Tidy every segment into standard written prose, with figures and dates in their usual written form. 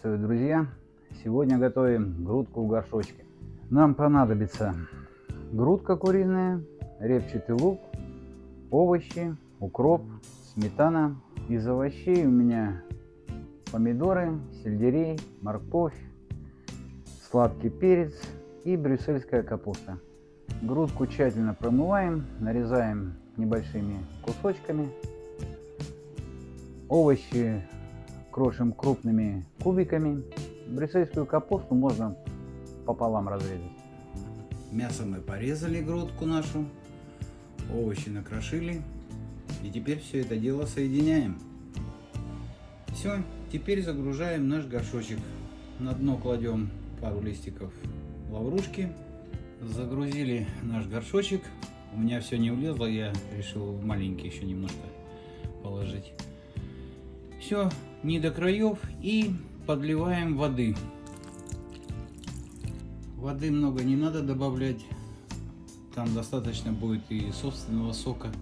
Приветствую, друзья! Сегодня готовим грудку в горшочке. Нам понадобится грудка куриная, репчатый лук, овощи, укроп, сметана. Из овощей у меня помидоры, сельдерей, морковь, сладкий перец и брюссельская капуста. Грудку тщательно промываем, нарезаем небольшими кусочками. Овощи крошим крупными кубиками. Брюссельскую капусту можно пополам разрезать. Мясо мы порезали, грудку нашу, овощи накрошили. И теперь все это дело соединяем. Все, теперь загружаем наш горшочек. На дно кладем пару листиков лаврушки. Загрузили наш горшочек. У меня все не влезло, я решил маленький еще немножко положить. Все, не до краев, и подливаем воды. Воды много не надо добавлять, там достаточно будет и собственного сока,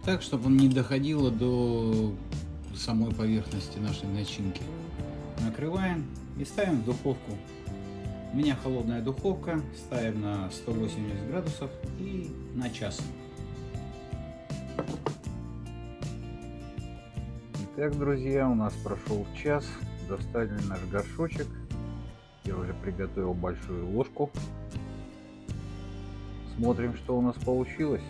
так чтобы он не доходило до самой поверхности нашей начинки. Накрываем и ставим в духовку. У меня холодная духовка, ставим на 180 градусов и на час. Итак, друзья, у нас прошел час, достали наш горшочек. Я уже приготовил большую ложку. Смотрим, что у нас получилось.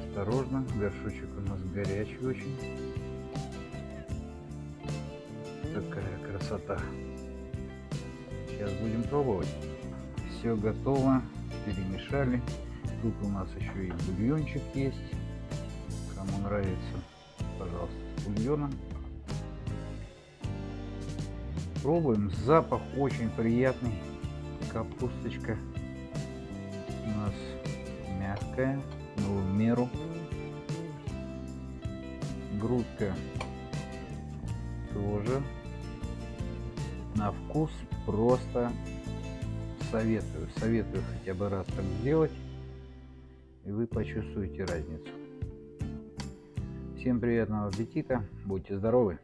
Осторожно, горшочек у нас горячий очень. Такая красота. Сейчас будем пробовать. Все готово, перемешали. Тут у нас еще и бульончик есть. Кому нравится, пожалуйста, с бульоном. Пробуем. Запах очень приятный. Капусточка у нас мягкая, но в меру. Грудка тоже. На вкус просто советую. Советую хотя бы раз так сделать, и вы почувствуете разницу. Всем приятного аппетита, будьте здоровы!